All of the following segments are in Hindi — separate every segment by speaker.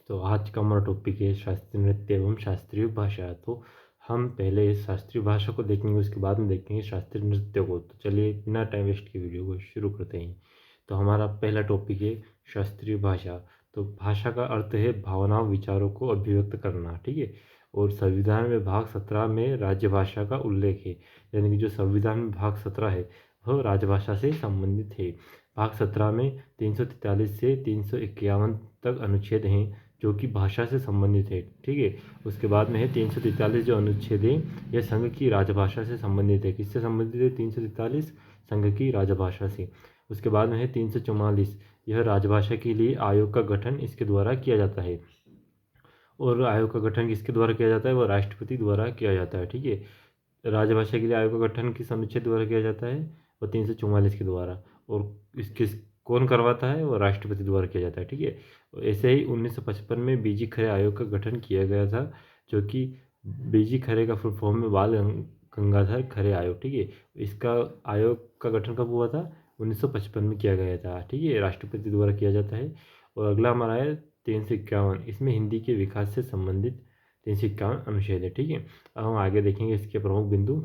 Speaker 1: तो आज का हमारा टॉपिक है शास्त्रीय नृत्य एवं शास्त्रीय भाषा। तो हम पहले शास्त्रीय भाषा को देखेंगे, उसके बाद में देखेंगे शास्त्रीय नृत्य को। तो चलिए बिना टाइम वेस्ट के वीडियो को शुरू करते हैं। तो हमारा पहला टॉपिक है शास्त्रीय भाषा। तो भाषा का अर्थ है भावनाओं विचारों को अभिव्यक्त करना, ठीक है। और संविधान में भाग 17 में राजभाषा का उल्लेख है, यानी कि जो संविधान में भाग 17 है वह राजभाषा से संबंधित है। भाग 17 में 343 से 351 तक अनुच्छेद हैं जो कि भाषा से संबंधित है, ठीक है। उसके बाद में है 343 जो अनुच्छेद है यह संघ की राजभाषा से संबंधित है। किससे संबंधित है? 343 संघ की राजभाषा से। उसके बाद में है 344, यह राजभाषा के लिए आयोग का गठन इसके द्वारा किया जाता है। और आयोग का गठन किसके द्वारा किया जाता है? वह राष्ट्रपति द्वारा किया जाता है, ठीक है। राजभाषा के लिए आयोग का गठन किस अनुच्छेद द्वारा किया जाता है? वह 344 के द्वारा। और इसके कौन करवाता है? वो राष्ट्रपति द्वारा किया जाता है, ठीक है। ऐसे ही 1955 में बीजी खरे आयोग का गठन किया गया था, जो कि बीजी खरे का फुल फॉर्म में बाल गंगाधर खरे आयोग, ठीक है। इसका आयोग का गठन कब हुआ था? 1955 में किया गया था, ठीक है। राष्ट्रपति द्वारा किया जाता है। और अगला हमारा है 351, इसमें हिंदी के विकास से संबंधित 351 अनुच्छेद है, ठीक है। अब हम आगे देखेंगे इसके प्रमुख बिंदु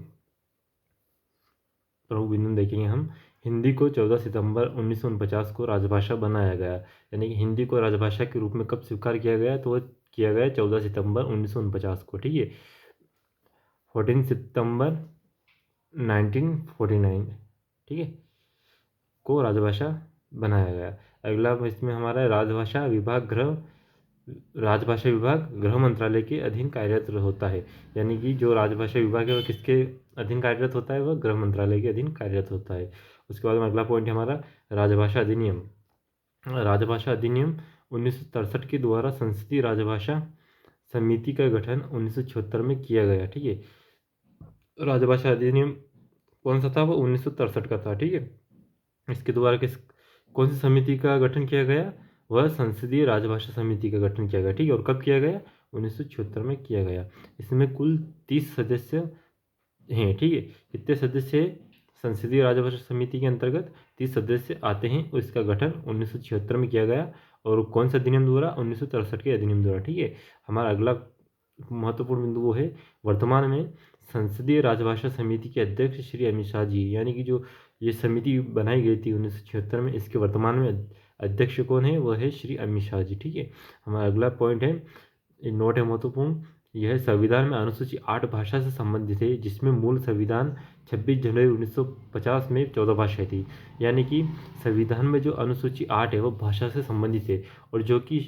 Speaker 1: देखेंगे हम। हिंदी को 14 सितंबर 1949 को राजभाषा बनाया गया, यानी कि हिंदी को राजभाषा के रूप में कब स्वीकार किया गया? तो वह किया गया 14 सितंबर 1949 को, ठीक है। 14 सितंबर 1949, ठीक है, को राजभाषा बनाया गया। अगला इसमें हमारा राजभाषा विभाग गृह मंत्रालय के अधीन कार्यरत होता है, यानी कि जो राजभाषा विभाग है वह किसके अधीन कार्यरत होता है? वह गृह मंत्रालय के अधीन कार्यरत होता है। उसके बाद में अगला पॉइंट है हमारा राजभाषा अधिनियम। राजभाषा अधिनियम 1963 के द्वारा संसदीय राजभाषा समिति का गठन 1976 में किया गया, ठीक है। राजभाषा अधिनियम कौन सा था? वो 1963 का था, ठीक है। इसके द्वारा कौन सी समिति का गठन किया गया? वह संसदीय राजभाषा समिति का गठन किया गया, ठीक है। और कब किया गया? 1976 में किया गया। इसमें कुल 30 सदस्य हैं, ठीक है। कितने सदस्य हैं? संसदीय राजभाषा समिति के अंतर्गत 30 सदस्य आते हैं और इसका गठन 1976 में किया गया। और कौन सा अधिनियम द्वारा? 1963 के अधिनियम द्वारा, ठीक है। हमारा अगला महत्वपूर्ण बिंदु वो है वर्तमान में संसदीय राजभाषा समिति के अध्यक्ष श्री अमित शाह जी, यानी कि जो ये समिति बनाई गई थी 1976 में, इसके वर्तमान में अध्यक्ष कौन है? वह है श्री अमित शाह जी, ठीक है। हमारा अगला पॉइंट है, नोट है महत्वपूर्ण, यह संविधान में अनुसूची 8 भाषा से संबंधित है, जिसमें मूल संविधान 26 जनवरी 1950 में 14 भाषाएं थी, यानी कि संविधान में जो अनुसूची 8 है वो भाषा से संबंधित है। और जो कि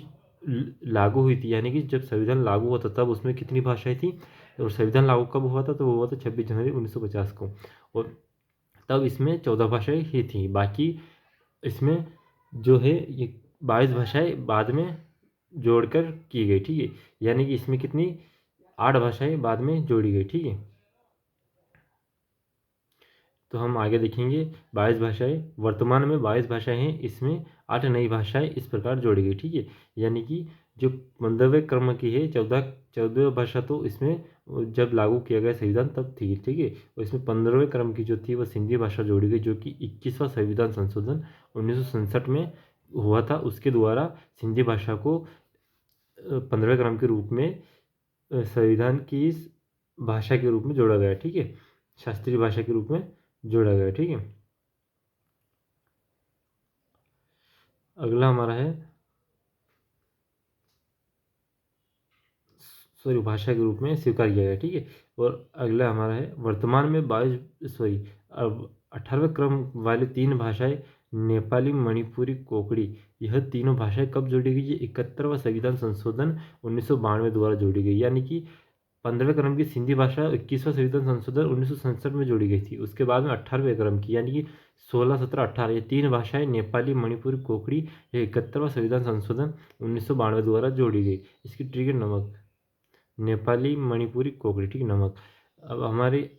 Speaker 1: लागू हुई थी, यानी कि जब संविधान लागू हुआ था तब उसमें कितनी भाषाएं थी? और संविधान लागू कब हुआ था? तो वो हुआ था 26 जनवरी 1950 को। और तब इसमें 14 भाषाएं ही थी। बाकी इसमें जो है ये 22 भाषाएं बाद में जोड़कर की गई, ठीक है। यानी कि इसमें कितनी 8 भाषाएं बाद में जोड़ी गई, ठीक है। तो हम आगे देखेंगे 22 भाषाएं, वर्तमान में 22 भाषाएं हैं, इसमें 8 नई भाषाएं इस प्रकार जोड़ी गई, ठीक है। यानी कि जो 15वें क्रम की है 14 भाषा तो इसमें जब लागू किया गया संविधान तब थी, ठीक है। और इसमें 15वें क्रम की जो थी वह सिंधी भाषा जोड़ी गई, जो कि 21वां संविधान संशोधन 1967 में हुआ था, उसके द्वारा सिंधी भाषा को 15वें क्रम के रूप में संविधान की इस भाषा के रूप में जोड़ा गया, ठीक है, शास्त्रीय भाषा के रूप में जोड़ा गया, ठीक है। अगला हमारा है भाषा के रूप में स्वीकार किया गया, ठीक है। और अगला हमारा है वर्तमान में 18वें क्रम वाली 3 भाषाएं नेपाली, मणिपुरी, कोंकणी, यह तीनों भाषाएं कब जोड़ी गई? 71वां संविधान संशोधन 1992 द्वारा जोड़ी गई, यानी कि 15वें क्रम की सिंधी भाषा 21वां संविधान संशोधन 1967 में जोड़ी गई थी। उसके बाद में 18वें क्रम की, यानी कि 16, 17, 18 ये 3 भाषाएं नेपाली, मणिपुरी, कोंकणी, यह 71वां संविधान संशोधन 1992 द्वारा जोड़ी गई। इसकी ट्रिगर नमक, नेपाली, मणिपुरी, कोंकणी, ठीक, नमक। अब हमारे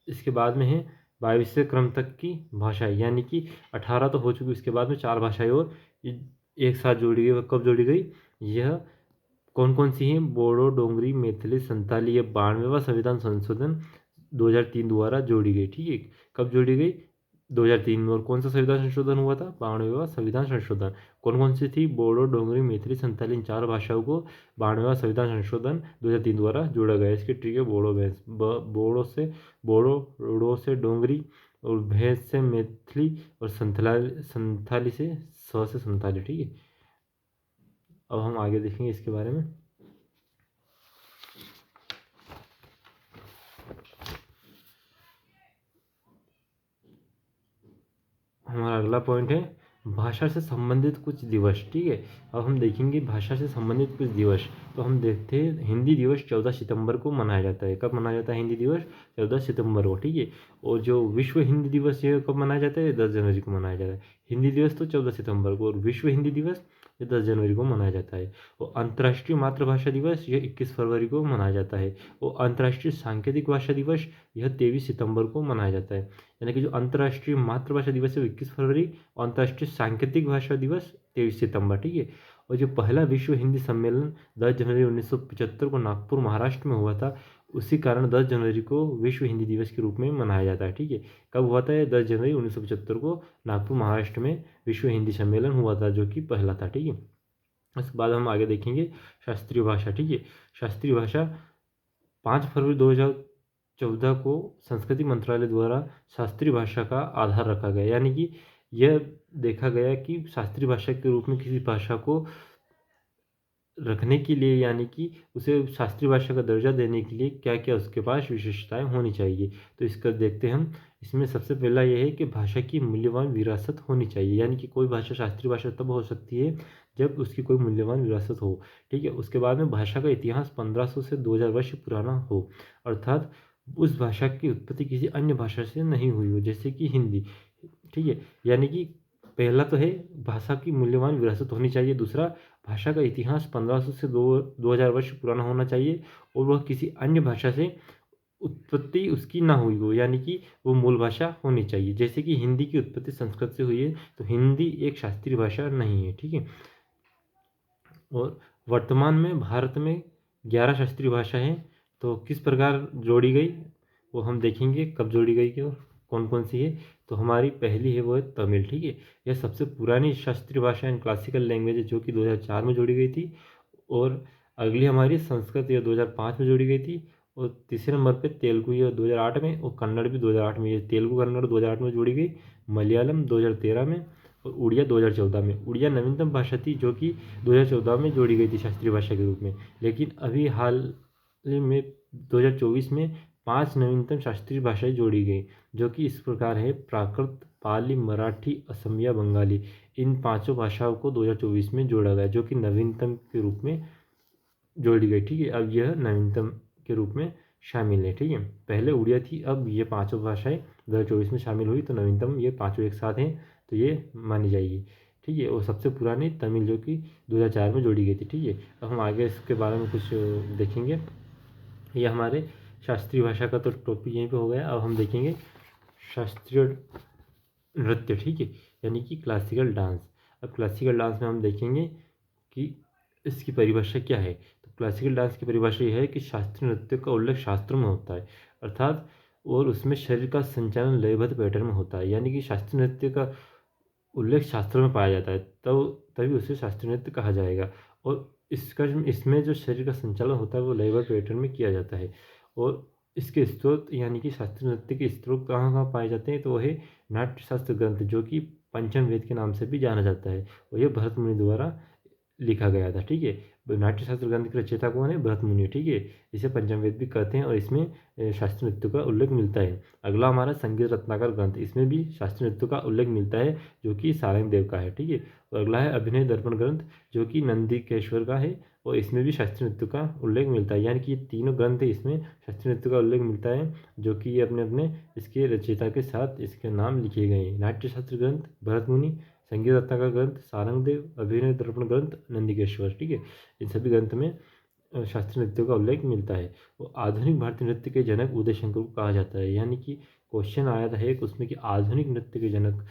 Speaker 1: इसके बाद में है 22वें क्रम तक की भाषाएं, यानी कि 18 तो हो चुकी, उसके बाद में 4 भाषाएं और एक साथ जोड़ी गई। वह कब जोड़ी गई? यह कौन कौन सी हैं? बोडो, डोंगरी, मैथिली, संताली, यह 92वां संविधान संशोधन 2003 द्वारा जोड़ी गई, ठीक है। कब जोड़ी गई? 2003 में। और कौन सा संविधान संशोधन हुआ था? 92वां संविधान संशोधन। कौन कौन सी थी? बोडो, डोगरी, मैथिली, संथाली, इन 4 भाषाओं को 92वां संविधान संशोधन 2003 द्वारा जोड़ा गया। इसके ट्रिक है बोडो भैंस, बोडो से बोडो, रो से डोगरी, और भैंस से मैथिली, और संथाली से संथाली। ठीक है, अब हम आगे देखेंगे इसके बारे में। हमारा अगला पॉइंट है भाषा से संबंधित कुछ दिवस। ठीक है, अब हम देखेंगे भाषा से संबंधित कुछ दिवस। तो हम देखते हैं हिंदी दिवस 14 सितंबर को मनाया जाता है। कब मनाया जाता है हिंदी दिवस? 14 सितंबर को। ठीक है, और जो विश्व हिंदी दिवस ये कब मनाया जाता है? 10 जनवरी को मनाया जाता है। हिंदी दिवस तो 14 सितंबर को, और विश्व हिंदी दिवस ये 10 जनवरी को मनाया जाता है। और अंतर्राष्ट्रीय मातृभाषा दिवस ये 21 फरवरी को मनाया जाता है। और अंतर्राष्ट्रीय सांकेतिक भाषा दिवस यह 23 सितंबर को मनाया जाता है। यानी कि जो अंतर्राष्ट्रीय मातृभाषा दिवस है 21 फरवरी, और अंतर्राष्ट्रीय सांकेतिक भाषा दिवस 23 सितंबर। ठीक है, और जो पहला विश्व हिंदी सम्मेलन 10 जनवरी 1975 को नागपुर महाराष्ट्र में हुआ था, उसी कारण 10 जनवरी को विश्व हिंदी दिवस के रूप में मनाया जाता है। ठीक है, कब हुआ था? 10 जनवरी 1975 को नागपुर महाराष्ट्र में विश्व हिंदी सम्मेलन हुआ था, जो कि पहला था। ठीक है, उसके बाद हम आगे देखेंगे शास्त्रीय भाषा। ठीक है, शास्त्रीय भाषा 5 फरवरी 2014 को संस्कृति मंत्रालय द्वारा शास्त्रीय भाषा का आधार रखा गया। यानी कि यह देखा गया कि शास्त्रीय भाषा के रूप में किसी भाषा को रखने के लिए, यानी कि उसे शास्त्रीय भाषा का दर्जा देने के लिए क्या क्या उसके पास विशेषताएं होनी चाहिए। तो इसका देखते हैं हम। इसमें सबसे पहला यह है कि भाषा की मूल्यवान विरासत होनी चाहिए। यानी कि कोई भाषा शास्त्रीय भाषा तब हो सकती है जब उसकी कोई मूल्यवान विरासत हो। ठीक है, उसके बाद में भाषा का इतिहास 1500 से 2000 वर्ष पुराना हो, अर्थात उस भाषा की उत्पत्ति किसी अन्य भाषा से नहीं हुई हो, जैसे कि हिंदी। ठीक है, यानी कि पहला तो है भाषा की मूल्यवान विरासत होनी चाहिए। दूसरा, भाषा का इतिहास 1500 से 2000 वर्ष पुराना होना चाहिए, और वह किसी अन्य भाषा से उत्पत्ति उसकी ना हुई हो, यानी कि वो मूल भाषा होनी चाहिए। जैसे कि हिंदी की उत्पत्ति संस्कृत से हुई है, तो हिंदी एक शास्त्रीय भाषा नहीं है। ठीक है, और वर्तमान में भारत में 11 शास्त्रीय भाषा हैं। तो किस प्रकार जोड़ी गई वो हम देखेंगे, कब जोड़ी गई क्यों, कौन कौन सी है। तो हमारी पहली है वो है तमिल। ठीक है, यह सबसे पुरानी शास्त्रीय भाषा एंड क्लासिकल लैंग्वेज है, जो कि 2004 में जोड़ी गई थी। और अगली हमारी संस्कृत, यह 2005 में जोड़ी गई थी। और तीसरे नंबर पे तेलुगु, यह 2008 में, और कन्नड़ भी 2008 में। ये तेलुगु कन्नड़ 2008 में जोड़ी गई। मलयालम 2013 में, और उड़िया 2014 में। उड़िया नवीनतम भाषा थी, जो कि 2014 में जोड़ी गई थी शास्त्रीय भाषा के रूप में। लेकिन अभी हाल में 2024 में 5 नवीनतम शास्त्रीय भाषाएं जोड़ी गई, जो कि इस प्रकार है: प्राकृत, पाली, मराठी, असमिया, बंगाली। इन 5 भाषाओं को 2024 में जोड़ा गया, जो कि नवीनतम के रूप में जोड़ी गई। ठीक है, अब यह नवीनतम के रूप में शामिल है। ठीक है, पहले उड़िया थी, अब ये 5 भाषाएं 2024 में शामिल हुई, तो नवीनतम ये 5 एक साथ हैं, तो ये मानी जाएगी। ठीक है, और सबसे पुरानी तमिल, जो कि 2004 में जोड़ी गई थी। ठीक है, अब हम आगे इसके बारे में कुछ देखेंगे। ये हमारे शास्त्रीय भाषा का तो टॉपिक यहीं पे हो गया। अब हम देखेंगे शास्त्रीय नृत्य। ठीक है, यानी कि क्लासिकल डांस। अब क्लासिकल डांस में हम देखेंगे कि इसकी परिभाषा क्या है। तो क्लासिकल डांस की परिभाषा यह है कि शास्त्रीय नृत्य का उल्लेख शास्त्रों में होता है, अर्थात और उसमें शरीर का संचालन लयबद्ध पैटर्न में होता है। यानी कि शास्त्रीय नृत्य का उल्लेख शास्त्रों में पाया जाता है, तभी उसे शास्त्रीय नृत्य कहा जाएगा। और इसमें जो शरीर का संचालन होता है वो लयबद्ध पैटर्न में किया जाता है। और इसके स्रोत, यानी कि शास्त्रीय नृत्य के स्रोत कहाँ कहाँ पाए जाते हैं, तो वो है नाट्यशास्त्र ग्रंथ, जो कि पंचम वेद के नाम से भी जाना जाता है, और यह भरत मुनि द्वारा लिखा गया था। ठीक है, नाट्यशास्त्र ग्रंथ के रचयिता कौन है? भरत मुनि। ठीक है, इसे पंचम वेद भी कहते हैं, और इसमें शास्त्रीय नृत्य का उल्लेख मिलता है। अगला हमारा संगीत रत्नाकर ग्रंथ, इसमें भी शास्त्रीय नृत्य का उल्लेख मिलता है, जो कि सारंग देव का है। ठीक है, और अगला है अभिनय दर्पण ग्रंथ, जो कि नंदिकेश्वर का है, और इसमें भी शास्त्रीय नृत्य का उल्लेख मिलता है। यानी कि ये तीनों ग्रंथ है, इसमें शास्त्रीय नृत्य का उल्लेख मिलता है, जो कि ये अपने अपने इसके रचयिता के साथ इसके नाम लिखे गए हैं। नाट्यशास्त्र ग्रंथ भरत मुनि, संगीत रत्नाकर ग्रंथ सारंगदेव, अभिनय दर्पण ग्रंथ नंदिकेश्वर। ठीक है, इन सभी ग्रंथ में शास्त्रीय नृत्यों का उल्लेख मिलता है। वो आधुनिक भारतीय नृत्य के जनक उदय शंकर को कहा जाता है। यानी कि क्वेश्चन आया था एक उसमें कि आधुनिक नृत्य के जनक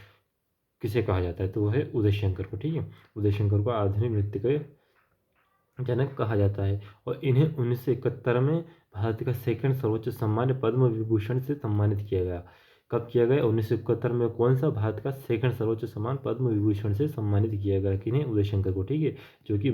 Speaker 1: किसे कहा जाता है, तो वह है उदय शंकर को। ठीक है, उदय शंकर को आधुनिक नृत्य के जनक कहा जाता है। और इन्हें 1971 में भारत का सेकंड सर्वोच्च सम्मान पद्म विभूषण से सम्मानित किया गया। कब किया गया? 1971 में। कौन सा? भारत का सेकंड सर्वोच्च सम्मान पद्म विभूषण से सम्मानित किया गया। किन्हें? उदय शंकर को, ठीक है, जो कि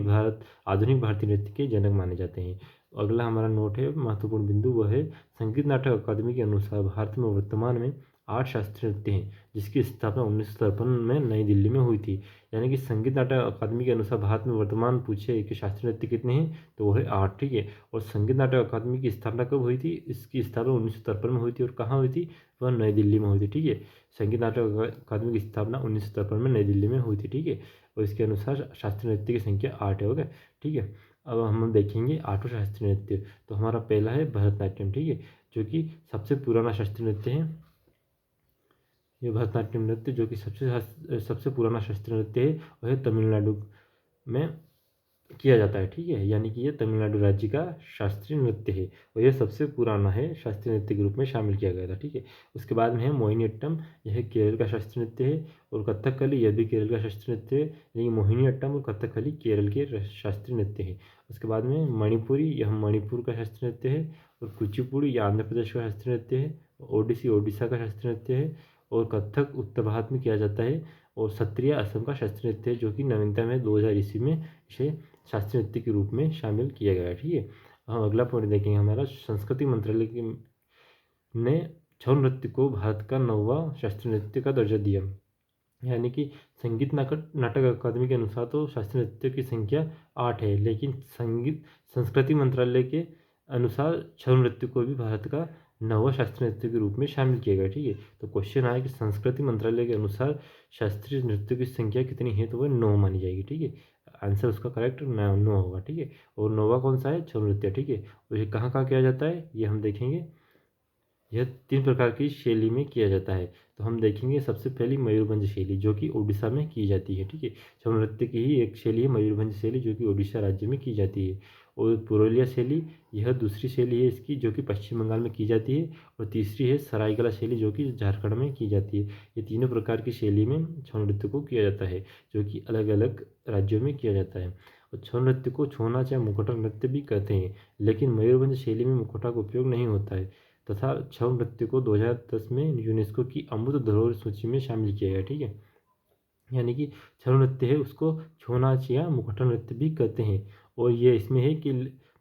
Speaker 1: आधुनिक भारतीय नृत्य के जनक माने जाते हैं। अगला हमारा नोट है, महत्वपूर्ण बिंदु, वह है संगीत नाटक अकादमी के अनुसार भारत में वर्तमान में 8 शास्त्रीय नृत्य हैं, जिसकी स्थापना 1953 में नई दिल्ली में हुई थी। यानी कि संगीत नाटक अकादमी के अनुसार भारत में वर्तमान पूछे कि शास्त्रीय नृत्य कितने हैं, तो वो है 8, ठीक है। और संगीत नाटक अकादमी की स्थापना कब हुई थी? इसकी स्थापना 1953 में हुई थी। और कहाँ हुई थी? वह नई दिल्ली में हुई थी, ठीक है। संगीत नाटक अकादमी की स्थापना 1953 में नई दिल्ली में हुई थी, ठीक है। और इसके अनुसार शास्त्रीय नृत्य की संख्या 8 है, हो गया, ठीक है। अब हम देखेंगे 8 शास्त्रीय नृत्य। तो हमारा पहला है भरतनाट्यम, ठीक है, जो कि सबसे पुराना शास्त्रीय नृत्य है। ये भरतनाट्यम नृत्य जो कि सबसे पुराना शास्त्रीय नृत्य है, वह तमिलनाडु में किया जाता है, ठीक है। यानी कि ये तमिलनाडु राज्य का शास्त्रीय नृत्य है और यह सबसे पुराना है, शास्त्रीय नृत्य के रूप में शामिल किया गया था, ठीक है। उसके बाद में है मोहिनीअट्टम, यह केरल का शास्त्रीय नृत्य है। और कथकली, यह भी केरल का शास्त्रीय नृत्य है। यानी मोहिनीअट्टम और कथकली केरल के शास्त्रीय नृत्य है। उसके बाद में मणिपुरी, यह मणिपुर का शास्त्रीय नृत्य है। और कुचिपुड़ी, यह आंध्र प्रदेश का शास्त्रीय नृत्य है। ओडिसी ओडिशा का शास्त्रीय नृत्य है। और कथक उत्तर भारत में किया जाता है। और सत्रिया असम का शास्त्रीय नृत्य है, जो कि नवीनतम है, 2000 ईस्वी में इसे शास्त्रीय नृत्य के रूप में शामिल किया गया है, ठीक है। हम अगला पॉइंट देखेंगे हमारा, संस्कृति मंत्रालय ने छऊ नृत्य को भारत का 9वां शास्त्रीय नृत्य का दर्जा दिया। यानी कि संगीत नाटक अकादमी के अनुसार तो शास्त्रीय नृत्य की संख्या 8 है, लेकिन संस्कृति मंत्रालय के अनुसार छऊ नृत्य को भी भारत का 9वां शास्त्रीय नृत्य के रूप में शामिल किया गया, ठीक है। तो क्वेश्चन आया कि संस्कृति मंत्रालय के अनुसार शास्त्रीय नृत्य की संख्या कितनी है, तो वह 9 मानी जाएगी, ठीक है। आंसर उसका करेक्ट 9 होगा, ठीक है। और 9वां कौन सा है? छऊ नृत्य, ठीक है। और ये कहाँ कहाँ किया जाता है, ये हम देखेंगे। यह 3 प्रकार की शैली में किया जाता है। तो हम देखेंगे सबसे पहली मयूरभंज शैली, जो कि उड़ीसा में की जाती है, ठीक है। छऊ नृत्य की ही एक शैली है मयूरभंज शैली, जो कि उड़ीसा राज्य में की जाती है। और पुरुलिया शैली, यह दूसरी शैली है इसकी, जो कि पश्चिम बंगाल में की जाती है। और तीसरी है सरायकला शैली, जो कि झारखंड में की जाती है। ये तीनों प्रकार की शैली में छऊ नृत्य को किया जाता है, जो कि अलग अलग राज्यों में किया जाता है। और छऊ नृत्य को छौ नाच या मुखौटा नृत्य भी कहते हैं, लेकिन मयूरभंज शैली में मुखौटा का उपयोग नहीं होता है। तथा छऊ नृत्य को 2010 में यूनेस्को की अमूर्त धरोहर सूची में शामिल किया गया, ठीक है। यानी कि छऊ नृत्य है उसको छौ नाच या मुखौटा नृत्य भी कहते हैं। और ये इसमें है कि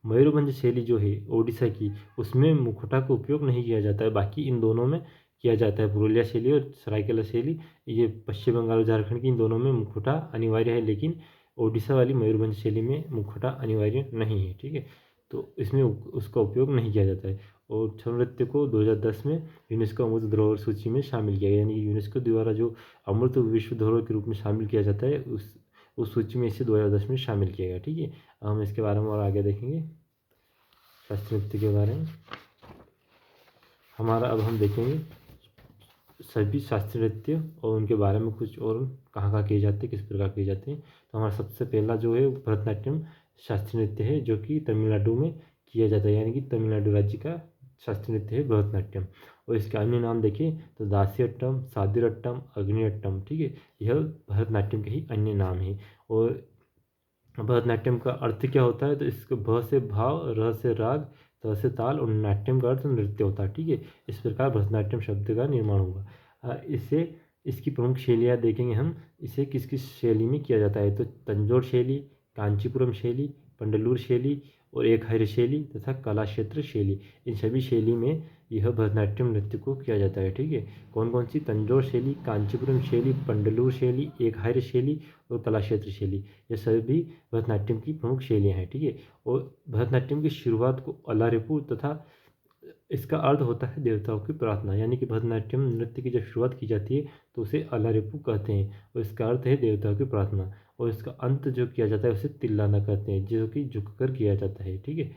Speaker 1: मयूरभंज शैली जो है ओडिशा की, उसमें मुखौटा का उपयोग नहीं किया जाता है, बाकी इन दोनों में किया जाता है। पुरुलिया शैली और सरायकेला शैली, ये पश्चिम बंगाल और झारखंड की, इन दोनों में मुखौटा अनिवार्य है, लेकिन ओडिशा वाली मयूरभंज शैली में मुखौटा अनिवार्य नहीं है, ठीक है। तो इसमें उसका उपयोग नहीं किया जाता है। और छऊ नृत्य को 2010 में यूनेस्को अमूर्त धरोहर सूची में शामिल किया गया, यानी कि यूनेस्को द्वारा जो अमूर्त विश्व धरोहर के रूप में शामिल किया जाता है, उस सूची में इसे 2010 में शामिल किया गया, ठीक है। हम इसके बारे में और आगे देखेंगे शास्त्रीय नृत्य के बारे में हमारा। अब हम देखेंगे सभी शास्त्रीय नृत्य और उनके बारे में कुछ, और कहाँ कहाँ किए जाते हैं, किस प्रकार किए जाते हैं। तो हमारा सबसे पहला जो है भरतनाट्यम शास्त्रीय नृत्य है, जो कि तमिलनाडु में किया जाता है, यानी कि तमिलनाडु राज्य का शास्त्रीय नृत्य है भरतनाट्यम। और इसके अन्य नाम देखें तो दासियट्टम, सादिरट्टम, अग्नियट्टम, ठीक है। यह भरतनाट्यम के ही अन्य नाम है। और भरतनाट्यम का अर्थ क्या होता है, तो इसके भ से भाव, र से राग, त से ताल और नाट्यम का अर्थ नृत्य होता है, ठीक है। इस प्रकार भरतनाट्यम शब्द का निर्माण हुआ। इसे इसकी प्रमुख शैलियाँ देखेंगे हम, इसे किस किस शैली में किया जाता है, तो तंजौर शैली, कांचीपुरम शैली, पंडलूर शैली और एकहर्य शैली तथा कलाक्षेत्र शैली, इन सभी शैली में यह भरतनाट्यम नृत्य को किया जाता है, ठीक है। कौन कौन सी? तंजौर शैली, कांचीपुरम शैली, पंडलूर शैली, एकहर्य शैली और कलाक्षेत्र शैली, ये सभी भरतनाट्यम की प्रमुख शैलियाँ हैं, ठीक है। और भरतनाट्यम की शुरुआत को अल्लारिपु तथा इसका अर्थ होता है देवताओं की प्रार्थना, यानी कि भरतनाट्यम नृत्य की जब शुरुआत की जाती है तो उसे अल्लारिपु कहते हैं और इसका अर्थ है देवताओं की प्रार्थना। और इसका अंत जो किया जाता है उसे तिल्लाना कहते हैं, जो कि झुककर किया जाता है, ठीक है।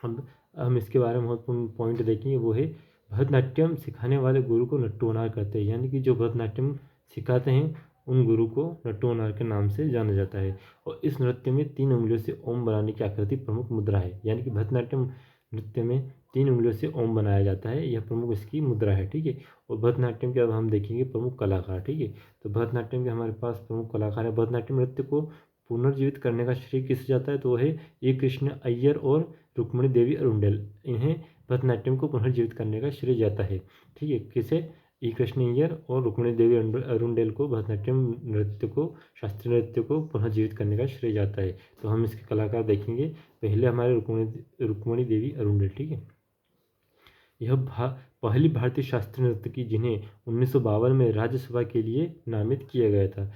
Speaker 1: हम इसके बारे में महत्वपूर्ण पॉइंट देखेंगे, वो है भरतनाट्यम सिखाने वाले गुरु को नट्टुवनार कहते हैं, यानी कि जो भरतनाट्यम सिखाते हैं उन गुरु को नट्टुवनार के नाम से जाना जाता है। और इस नृत्य में 3 उंगलियों से ओम बनाने की आकृति प्रमुख मुद्रा है, यानी कि भरतनाट्यम नृत्य में 3 उंगलियों से ओम बनाया जाता है, यह प्रमुख इसकी मुद्रा है, ठीक है। और भरतनाट्यम के अब हम देखेंगे प्रमुख कलाकार, ठीक है। तो भरतनाट्यम के हमारे पास प्रमुख कलाकार है। भरतनाट्यम नृत्य को पुनर्जीवित करने का श्रेय किसे जाता है, तो वह है ए कृष्ण अय्यर और रुक्मणी देवी अरुंडेल। इन्हें भरतनाट्यम को पुनर्जीवित करने का श्रेय जाता है। ठीक है, किसे? ई कृष्ण अय्यर और रुक्मिणी देवी अरुंडेल को भरतनाट्यम नृत्य को, शास्त्रीय नृत्य को पुनर्जीवित करने का श्रेय जाता है। तो हम इसके कलाकार देखेंगे। पहले हमारे रुक्मिणी देवी अरुंडेल। ठीक है, यह पहली भारतीय शास्त्रीय नर्तकी की जिन्हें 1952 में राज्यसभा के लिए नामित किया गया था।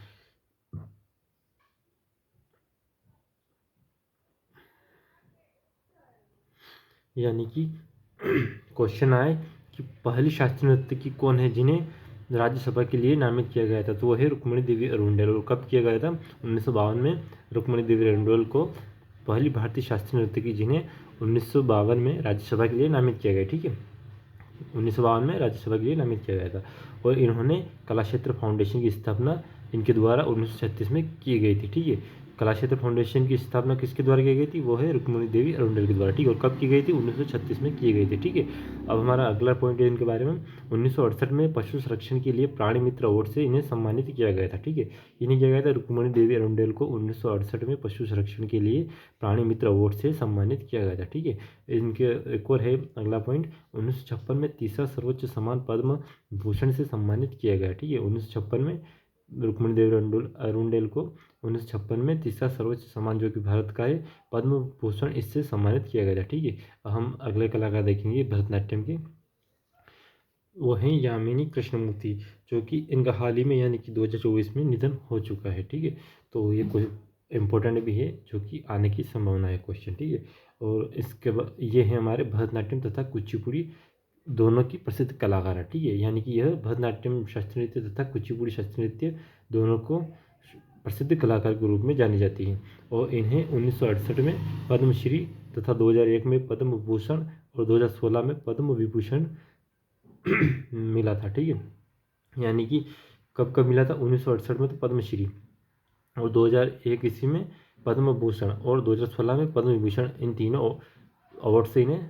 Speaker 1: यानी कि क्वेश्चन आए कि पहली शास्त्रीय नर्तकी कौन है जिन्हें राज्यसभा के लिए नामित किया गया था, तो वह है रुक्मिणी देवी अरुंडेल। और कब किया गया था? 1952 में रुक्मिणी देवी अरुंडेल को पहली भारतीय शास्त्रीय नर्तकी जिन्हें 1952 में राज्यसभा के लिए नामित किया गया। ठीक है, 1952 में राज्यसभा के लिए नामित किया गया था। और इन्होंने कलाक्षेत्र फाउंडेशन की स्थापना इनके द्वारा 1936 में की गई थी। ठीक है, कलाक्षेत्र फाउंडेशन की स्थापना किसके द्वारा की गई थी? वो है रुक्मिणी देवी अरुंडेल के द्वारा। ठीक है, और कब की गई थी? 1936 में की गई थी। ठीक है, अब हमारा अगला पॉइंट है इनके बारे में। 1968 में पशु संरक्षण के लिए प्राणी मित्र अवार्ड से इन्हें सम्मानित किया गया था। ठीक है, इन्हें किया गया था रुक्मिणी देवी अरुंडेल को 1968 में पशु संरक्षण के लिए प्राणी मित्र अवार्ड से सम्मानित किया गया था। ठीक है, इनके एक और है अगला पॉइंट। 1956 में तीसरा सर्वोच्च सम्मान पद्म भूषण से सम्मानित किया गया। ठीक है, 1956 में रुक्मिणी देवी अरुंडेल को 1956 में तीसरा सर्वोच्च सम्मान जो कि भारत का है पद्म भूषण, इससे सम्मानित किया गया था। ठीक है, हम अगले कलाकार देखेंगे भरतनाट्यम के। वो हैं यामिनी कृष्णमूर्ति, जो कि इनका हाल ही में यानी कि 2024 में निधन हो चुका है। ठीक है, तो ये कोई इम्पोर्टेंट भी है जो कि आने की संभावना है क्वेश्चन। ठीक है, और इसके बाद ये है हमारे भरतनाट्यम तथा कुचिपुड़ी दोनों की प्रसिद्ध कलाकार है। ठीक है, यानी कि यह भरतनाट्यम शास्त्रीय नृत्य तथा कुचिपुड़ी शास्त्रीय नृत्य दोनों को प्रसिद्ध कलाकार के रूप में जानी जाती है। और इन्हें 1968 में पद्मश्री तथा 2001 में पद्म भूषण और 2016 में पद्म विभूषण मिला था। ठीक है, यानी कि कब कब मिला था? 1968 में तो पद्मश्री, और 2001 ईस्वी में पद्म भूषण, और 2016 में पद्म विभूषण। इन तीनों अवार्ड से इन्हें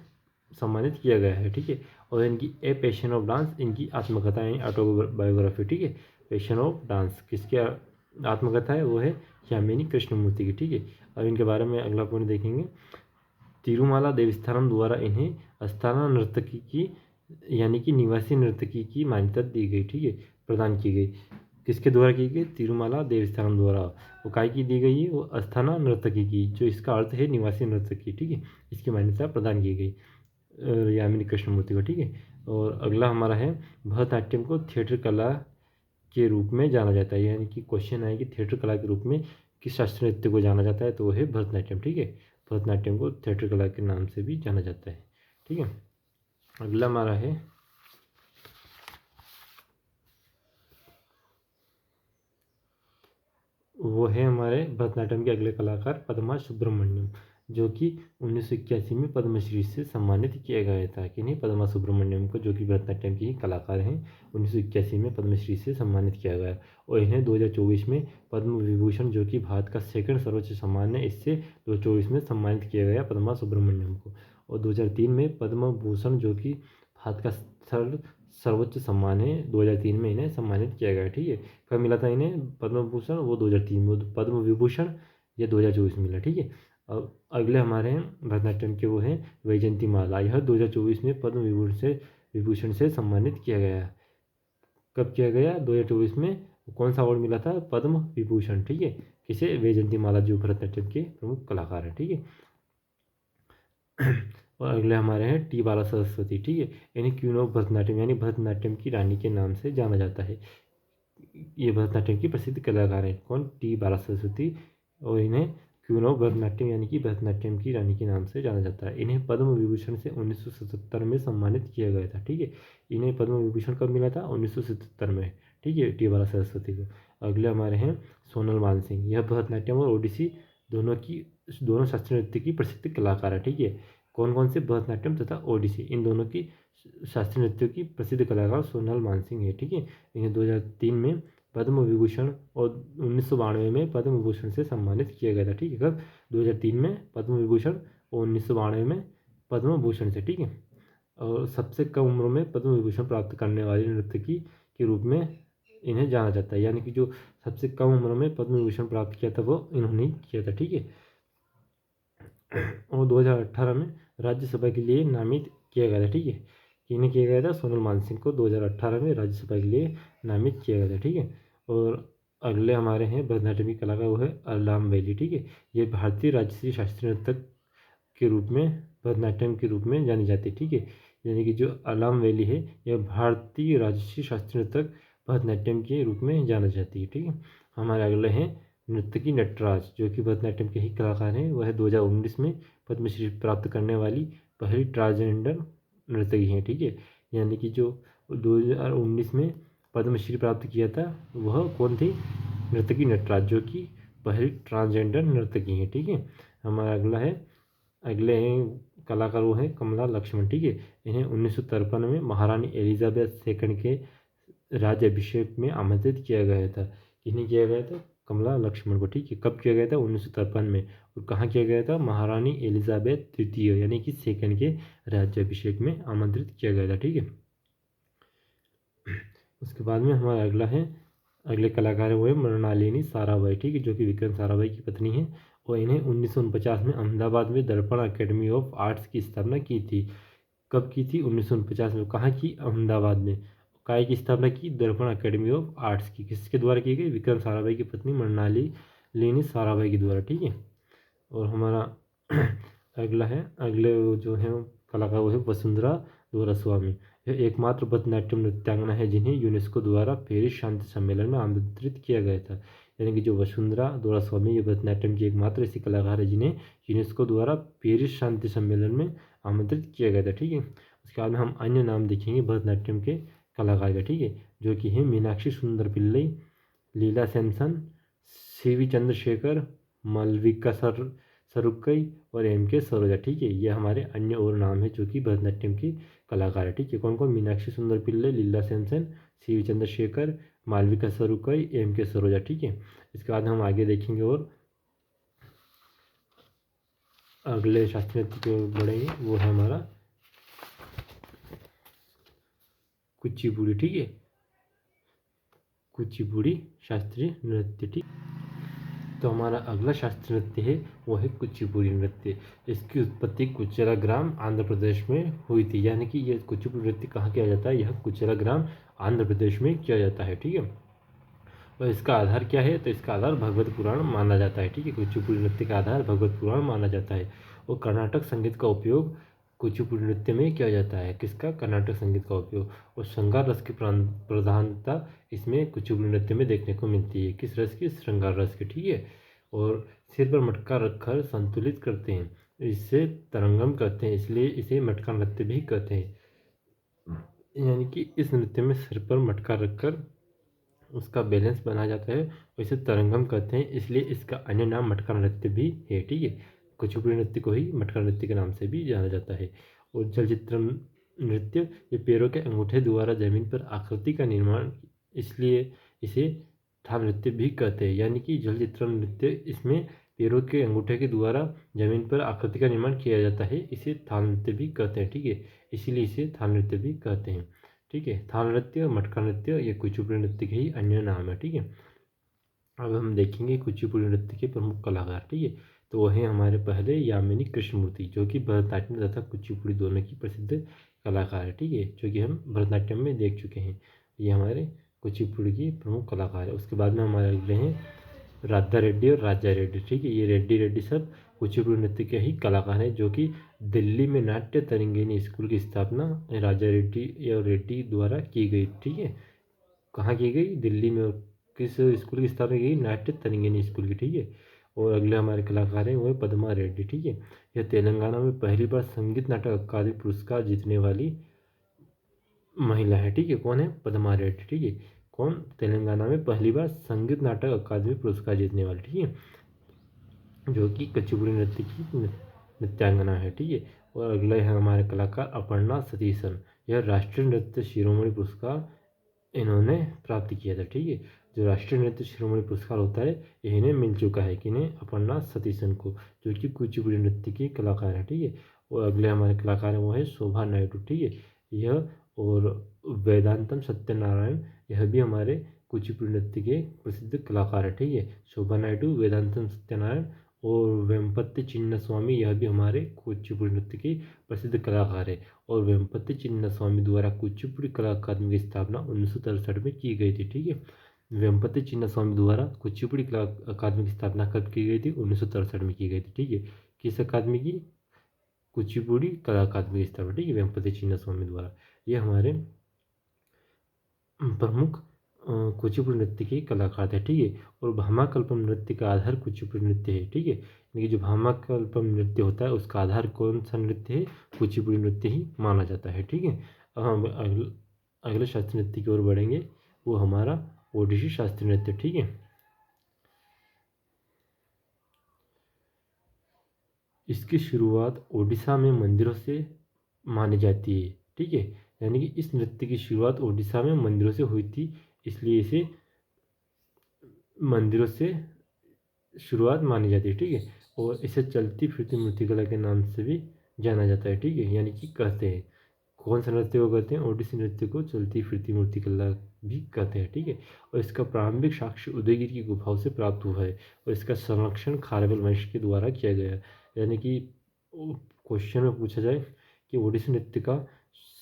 Speaker 1: सम्मानित किया गया है। ठीक है, और इनकी ए पैशन ऑफ डांस, इनकी आत्मकथा है, ऑटोबायोग्राफी। ठीक है, पैशन ऑफ डांस किसकी आत्मकथा है? वो है यामिनी कृष्णमूर्ति की। ठीक है, अब इनके बारे में अगला पॉइंट देखेंगे। तिरुमाला देवस्थानम द्वारा इन्हें अस्थाना नर्तकी की यानी कि निवासी नर्तकी की मान्यता दी गई। ठीक है, प्रदान की गई। किसके द्वारा की गई? तिरुमाला देवस्थानम द्वारा। वो काय की दी गई है? वो अस्थाना नर्तकी की, जो इसका अर्थ है निवासी नर्तकी। ठीक है, इसकी मान्यता प्रदान की गई यामिनी कृष्णमूर्ति को। ठीक है, और अगला हमारा है भरतनाट्यम को थिएटर कला के रूप में जाना जाता है। यानी कि क्वेश्चन है कि थिएटर कला के रूप में किस शास्त्रीय नृत्य को जाना जाता है, तो वो है भरतनाट्यम। ठीक है, भरतनाट्यम को थिएटर कला के नाम से भी जाना जाता है। ठीक है, अगला हमारा है वो है हमारे भरतनाट्यम के अगले कलाकार पद्मा सुब्रमण्यम, जो कि 1981 में पद्मश्री से सम्मानित किया गया था। किन्हीं? पद्मा सुब्रमण्यम को, जो कि भरतनाट्यम की कलाकार हैं। 1981 में पद्मश्री से सम्मानित किया गया, और इन्हें 2024 में पद्म विभूषण, जो कि भारत का सेकंड सर्वोच्च सम्मान है, इससे 2024 में सम्मानित किया गया पद्मा सुब्रमण्यम को। और 2003 में पद्म भूषण, जो कि भारत का थर्ड सर्वोच्च सम्मान है, 2003 में इन्हें सम्मानित किया गया। ठीक है, कब मिला था इन्हें पद्म भूषण? वो 2003 में। पद्म विभूषण ये 2024 में मिला। ठीक है, अब अगले हमारे हैं भरतनाट्यम के, वो हैं वैजयंती माला। यह 2024 में पद्म विभूषण से सम्मानित किया गया। कब किया गया? 2024 में। कौन सा अवार्ड मिला था? पद्म विभूषण। ठीक है, किसे? वैजयंती माला, जो भरतनाट्यम के प्रमुख कलाकार हैं। ठीक है, और अगले हमारे हैं टी बाला सरस्वती। ठीक है, इन्हें क्वीन ऑफ भरतनाट्यम यानी भरतनाट्यम की रानी के नाम से जाना जाता है। ये भरतनाट्यम की प्रसिद्ध कलाकार हैं। कौन? टी बाला सरस्वती, और इन्हें क्वीन ऑफ भरतनाट्यम यानी कि भरतनाट्यम की रानी के नाम से जाना जाता है। इन्हें पद्म विभूषण से 1977 में सम्मानित किया गया था। ठीक है, इन्हें पद्म विभूषण कब मिला था? 1977 में। ठीक है, टी बाला सरस्वती को। अगले हमारे हैं सोनल मानसिंह। यह भरतनाट्यम और ओडिसी दोनों शास्त्रीय नृत्य की प्रसिद्ध कलाकार है। ठीक है, कौन कौन से? भरतनाट्यम तथा ओडिसी, इन दोनों की शास्त्रीय नृत्यों की प्रसिद्ध कलाकार सोनल मानसिंह है। ठीक है, इन्हें 2003 में पद्म विभूषण और 1992 में पद्म विभूषण से सम्मानित किया गया था। ठीक है, कब? 2003 में पद्म विभूषण और 1992 में पद्म भूषण से। ठीक है, और सबसे कम उम्र में पद्म विभूषण प्राप्त करने वाली नर्तकी के रूप में इन्हें जाना जाता है। यानी कि जो सबसे कम उम्र में पद्म विभूषण प्राप्त किया था वो इन्होंने किया था। ठीक है, और 2018 में राज्यसभा के लिए नामित किया गया था। ठीक है, किन्हें किया गया था? सोनल मानसिंह को 2018 में राज्यसभा के लिए नामित किया गया था। ठीक है, और अगले हमारे हैं भरतनाट्यम की कलाकार, वो है अलाम वैली। ठीक है, ये भारतीय राजसी शास्त्रीय नृत्य के रूप में, भरतनाट्यम के रूप में जानी जाती है। ठीक है, यानी कि जो अलाम वैली है यह भारतीय राजसी शास्त्रीय नृत्य भरतनाट्यम के रूप में जाना जाती है। ठीक है, हमारे अगले हैं नर्तकी नटराज, जो कि भरतनाट्यम के ही कलाकार हैं। वह 2019 में पद्मश्री प्राप्त करने वाली पहली ट्रांसजेंडर नर्तकी हैं। ठीक है, यानी कि जो 2019 में पद्मश्री प्राप्त किया था वह कौन थी? नर्तकी नटराज, जो कि पहली ट्रांसजेंडर नर्तकी हैं। ठीक है, हमारा अगले हैं कलाकार, वो हैं कमला लक्ष्मण। ठीक है, इन्हें 1953 में महारानी एलिजाबेथ सेकंड के राज्याभिषेक में आमंत्रित किया गया था। किन्हें किया गया था? कमला लक्ष्मण को। ठीक है, कब किया गया था? 1953 में। और कहाँ किया गया था? महारानी एलिजाबेथ द्वितीय यानी कि सेकंड के राज्याभिषेक में आमंत्रित किया गया था। ठीक है, उसके बाद में हमारा अगले कलाकार है वो है मृणालिनी साराभाई। ठीक है, जो कि विक्रम साराभाई की पत्नी है। और इन्हें 1949 में अहमदाबाद में दर्पण अकेडमी ऑफ आर्ट्स की स्थापना की थी। कब की थी? 1949 में। कहाँ की? अहमदाबाद में। काय की स्थापना की? दर्पण अकेडमी ऑफ आर्ट्स की। किसके द्वारा की गई? विक्रम साराभाई की पत्नी मृणालिनी साराभाई के द्वारा। ठीक है, और हमारा अगले जो है कलाकार वो है वसुंधरा दोरास्वामी। यह एकमात्र भरतनाट्यम नृत्यांगना है जिन्हें यूनेस्को द्वारा पेरिस शांति सम्मेलन में आमंत्रित किया गया था। यानी कि जो वसुंधरा दोरास्वामी ये भरतनाट्यम की एकमात्र ऐसी कलाकार है जिन्हें यूनेस्को द्वारा पेरिस शांति सम्मेलन में आमंत्रित किया गया था। ठीक है, उसके बाद में हम अन्य नाम देखेंगे भरतनाट्यम के कलाकार का। ठीक है, जो कि है मीनाक्षी सुंदर पिल्लई, लीला सैमसन, सीवी चंद्रशेखर, मालविका सरुक्कई और एम के सरोजा। ठीक है, ये हमारे अन्य और नाम है जो कि भरतनाट्यम की कलाकार है। ठीक है, कौन कौन? मीनाक्षी सुंदर पिल्ले, लीला सैमसन, सीवी चंद्रशेखर, मालविका सरुक्कई, एम के सरोजा। ठीक है, इसके बाद हम आगे देखेंगे और अगले शास्त्रीय नृत्य की ओर बढ़ेंगे, वो है हमारा कुचिपुड़ी। ठीक है, कुचिपुड़ी शास्त्रीय नृत्य। ठीक, तो हमारा अगला शास्त्रीय नृत्य है वो है कुचिपुड़ी नृत्य। इसकी उत्पत्ति कुचेला ग्राम आंध्र प्रदेश में हुई थी। यानी कि ये कुचिपुड़ी नृत्य कहाँ किया जाता है? यह कुचेला ग्राम आंध्र प्रदेश में किया जाता है। ठीक है, और इसका आधार क्या है? तो इसका आधार भगवत पुराण माना जाता है। ठीक है, कुचिपुड़ी नृत्य का आधार भगवत पुराण माना जाता है। और कर्नाटक संगीत का उपयोग कुचिपुड़ी नृत्य में किया जाता है। किसका? कर्नाटक संगीत का उपयोग। और श्रृंगार रस की प्रधानता इसमें कुचिपुड़ी नृत्य में देखने को मिलती है। किस रस की? श्रृंगार रस की। ठीक है, और सिर पर मटका रखकर संतुलित करते हैं, इससे तरंगम करते हैं, इसलिए इसे मटका नृत्य भी कहते हैं। यानी कि इस नृत्य में सिर पर मटका रखकर उसका बैलेंस बनाया जाता है और इसे तरंगम कहते हैं, इसलिए इसका अन्य नाम मटका नृत्य भी है। ठीक है, कुचिपुड़ी नृत्य को ही मटका नृत्य के नाम से भी जाना जाता है। और जलचित्र नृत्य, ये पैरों के अंगूठे द्वारा जमीन पर आकृति का निर्माण, इसलिए इसे थाल नृत्य भी कहते हैं। यानी कि जलचित्र नृत्य, इसमें पैरों के अंगूठे के द्वारा जमीन पर आकृति का निर्माण किया जाता है, इसे थाल नृत्य भी कहते हैं। ठीक है, इसीलिए इसे थाल नृत्य भी कहते हैं। ठीक है, थाल नृत्य और मटका नृत्य ये कुचिपुड़ी नृत्य के ही अन्य नाम है। ठीक है, अब हम देखेंगे कुचिपुड़ी नृत्य के प्रमुख कलाकार। ठीक है, तो वो है हमारे पहले यामिनी कृष्णमूर्ति, जो कि भरतनाट्यम तथा कुचिपुड़ी दोनों की प्रसिद्ध कलाकार है। ठीक है, जो कि हम भरतनाट्यम में देख चुके हैं। ये हमारे कुचिपुड़ी की प्रमुख कलाकार है। उसके बाद में हमारे अगले हैं राधा रेड्डी और राजा रेड्डी। ठीक है, ये रेड्डी सब कुचिपुड़ी नृत्य के ही कलाकार हैं, जो कि दिल्ली में नाट्य तरंगिणी स्कूल की स्थापना राजा रेड्डी या रेड्डी द्वारा की गई। ठीक है, कहाँ की गई? दिल्ली में। और किस स्कूल की स्थापना की गई? नाट्य तरंगिणी स्कूल की। ठीक है, और अगले हमारे कलाकार हैं वो है पद्मा रेड्डी। ठीक है, यह तेलंगाना में पहली बार संगीत नाटक अकादमी पुरस्कार जीतने वाली महिला है। ठीक है, कौन है? पद्मा रेड्डी। ठीक है, कौन? तेलंगाना में पहली बार संगीत नाटक अकादमी पुरस्कार जीतने वाली। ठीक है, जो कि कुचिपुड़ी नृत्य की नृत्यांगना है। ठीक है, और अगला है हमारे कलाकार अपर्णा सतीशन। यह राष्ट्रीय नृत्य शिरोमणि पुरस्कार इन्होंने प्राप्त किया था। ठीक है, जो राष्ट्रीय नृत्य शिरोमणि पुरस्कार होता है यह इन्हें मिल चुका है। किन्हें? अपर्णा सतीशन को, जो कि कुचिपुड़ी नृत्य की कलाकार है। ठीक है, और अगले हमारे कलाकार हैं वो है शोभा नायडू। ठीक है, यह और वेदांतम सत्यनारायण, यह भी हमारे कुचिपुड़ी नृत्य के प्रसिद्ध कलाकार है। ठीक है, शोभा नायडू, वेदांतम सत्यनारायण और वेम्पति चिन्न स्वामी, यह भी हमारे कुचिपुड़ी नृत्य के प्रसिद्ध कलाकार है। और वेम्पति चिन्न स्वामी द्वारा कुचिपुड़ी कला अकादमी की स्थापना 1963 में की गई थी। ठीक है, वेम्पति चिन्न स्वामी द्वारा कुचिपुड़ी कला अकादमी की स्थापना कब की गई थी? 1963 में की गई थी। ठीक है, किस अकादमी की? कुचिपुड़ी कला अकादमी की स्थापना। ठीक है, वेम्पति चिन्न स्वामी द्वारा। ये हमारे प्रमुख कुचिपुड़ी नृत्य के कलाकार थे। ठीक है, और भामाकल्पम नृत्य का आधार कुचिपुड़ी नृत्य है। ठीक है, यानी कि जो भामाकल्पम नृत्य होता है उसका आधार कौन सा नृत्य है? कुचिपुड़ी नृत्य ही माना जाता है। ठीक है, अब हम अगले शास्त्रीय नृत्य की ओर बढ़ेंगे, वो हमारा ओडिसी शास्त्रीय नृत्य। ठीक है, इसकी शुरुआत ओडिशा में मंदिरों से मानी जाती है। ठीक है, यानी कि इस नृत्य की शुरुआत ओडिशा में मंदिरों से हुई थी, इसलिए इसे मंदिरों से शुरुआत मानी जाती है। ठीक है, और इसे चलती फिरती मूर्तिकला के नाम से भी जाना जाता है। ठीक है, यानी कि कहते हैं, कौन सा नृत्य को कहते हैं? ओडिसी नृत्य को चलती फिरती मूर्तिकला भी कहते हैं। ठीक है, और इसका प्रारंभिक साक्ष्य उदयगिरि की गुफाओं से प्राप्त हुआ है और इसका संरक्षण खारवेल वंश के द्वारा किया गया है। यानी कि क्वेश्चन में पूछा जाए कि ओडिसी नृत्य का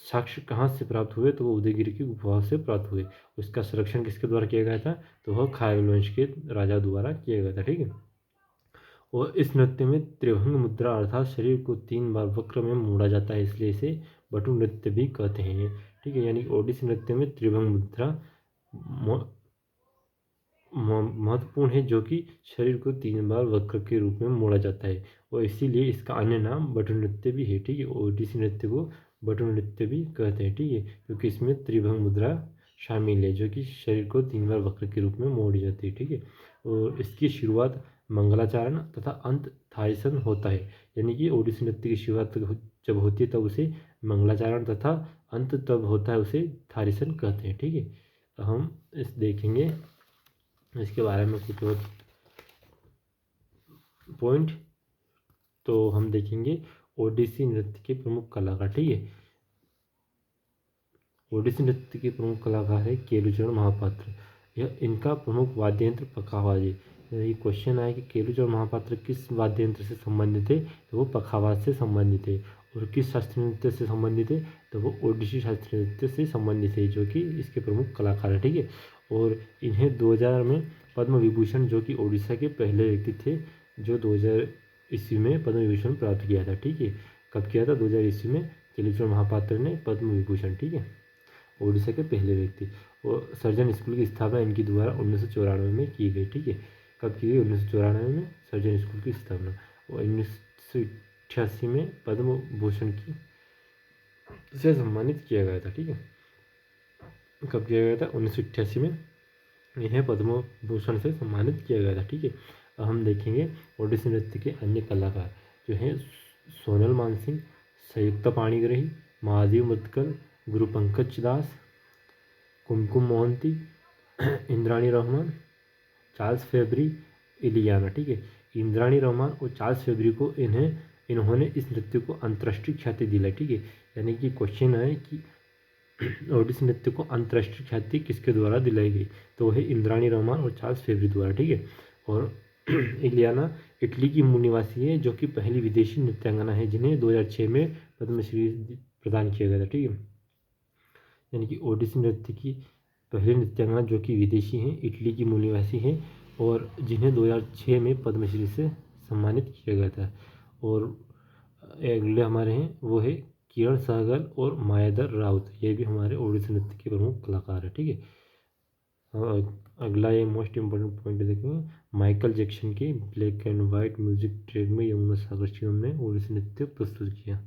Speaker 1: साक्ष्य कहाँ से प्राप्त हुए, तो वो उदयगिरि की गुफाओं से प्राप्त हुए। उसका संरक्षण किसके द्वारा किया गया था? तो वह खारवेल वंश के राजा द्वारा किया गया था। ठीक है, और इस नृत्य में त्रिभंग मुद्रा अर्थात शरीर को 3 बार वक्र में मोड़ा जाता है, इसलिए इसे बटु नृत्य भी कहते हैं। ठीक है, यानी ओडिसी नृत्य में त्रिभंग मुद्रा महत्वपूर्ण है, जो कि शरीर को 3 बार वक्र के रूप में मोड़ा जाता है और इसीलिए इसका अन्य नाम बटु नृत्य भी है। ठीक है, ओडिसी नृत्य को बटु नृत्य भी कहते हैं। ठीक है, क्योंकि इसमें त्रिभंग मुद्रा शामिल है, जो कि शरीर को 3 बार वक्र के रूप में मोड़ी जाती है। ठीक है, और इसकी शुरुआत मंगलाचरण तथा अंत थाईसन होता है। यानी कि ओडिसी नृत्य की शुरुआत जब होती है तब उसे मंगलाचरण तथा अंत तब होता है उसे थारीसन कहते हैं। ठीक है, तो हम इस देखेंगे इसके बारे में कुछ और पॉइंट, तो हम देखेंगे ओडिसी नृत्य के प्रमुख कलाकार। ठीक है, ओडिसी नृत्य के प्रमुख कलाकार है केलुचरण महापात्र। यह इनका प्रमुख वाद्य यंत्र पखावाज है। ये क्वेश्चन आया कि केलुचरण महापात्र किस वाद्य यंत्र से संबंधित है, तो वो पखावाज से संबंधित है। और किस शास्त्रीय नृत्य से संबंधित है, तो वो ओडिसी शास्त्रीय नृत्य से संबंधित है, जो कि इसके प्रमुख कलाकार है। ठीक है, और इन्हें 2000 में पद्म विभूषण, जो कि ओडिशा के पहले व्यक्ति थे जो 2000 ईस्वी में पद्म विभूषण प्राप्त किया था। ठीक है, कब किया था? 2000 ईस्वी में केलुचरण महापात्र ने पद्म विभूषण। ठीक है, ओडिशा के पहले व्यक्ति। और सर्जन स्कूल की स्थापना इनकी द्वारा 1994 में की गई। ठीक है, कब की गई? 1994 में सर्जन स्कूल की स्थापना। और 1988 में पद्म भूषण की से सम्मानित किया गया था। ठीक है, कब किया गया था? 1988 में इन्हें पद्म भूषण से सम्मानित किया गया था। ठीक है, अब हम देखेंगे ओडिसी नृत्य के अन्य कलाकार जो हैं सोनल मानसिंह, संयुक्ता पाणिग्राही, महादेव मुदगल, गुरु पंकज दास, कुमकुम मोहंती, इंद्राणी रहमान, चार्ल्स फेब्री, इलियाना। ठीक है, इंद्राणी रहमान और चार्ल्स फेब्री को इन्होंने इस नृत्य को अंतर्राष्ट्रीय ख्याति दिलाई। ठीक है, यानी कि क्वेश्चन है कि ओडिसी नृत्य को अंतर्राष्ट्रीय ख्याति किसके द्वारा दिलाई गई, तो वह इंद्राणी रहमान और चार्ल्स फेब्री द्वारा। ठीक है, और इलियाना इटली की मूल निवासी है, जो कि पहली विदेशी नृत्यांगना है जिन्हें 2006 में पद्मश्री प्रदान किया गया था। ठीक है, यानी कि ओडिसी नृत्य की पहली नृत्यांगना जो कि विदेशी हैं, इटली की मूल निवासी हैं और जिन्हें 2006 में पद्मश्री से सम्मानित किया गया था। और अगले हमारे हैं वो है किरण सहगल और मायाधर राउत, ये भी हमारे ओडिसी नृत्य के प्रमुख कलाकार है। ठीक है, अगला ये मोस्ट इम्पोर्टेंट पॉइंट देखेंगे, माइकल जैक्सन के black and white music track में यमुना सागर शिवम ने ओडिसी नृत्य प्रस्तुत किया।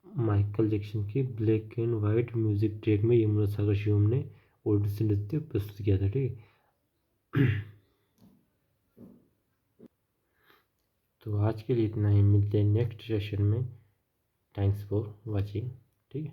Speaker 1: माइकल जैक्सन के black and white music track में यमुना सागर शिवम ने ओडिसी नृत्य प्रस्तुत किया था। ठीक है, तो आज के लिए इतना ही, मिलते हैं नेक्स्ट सेशन में। Thanks for watching. ठीक है।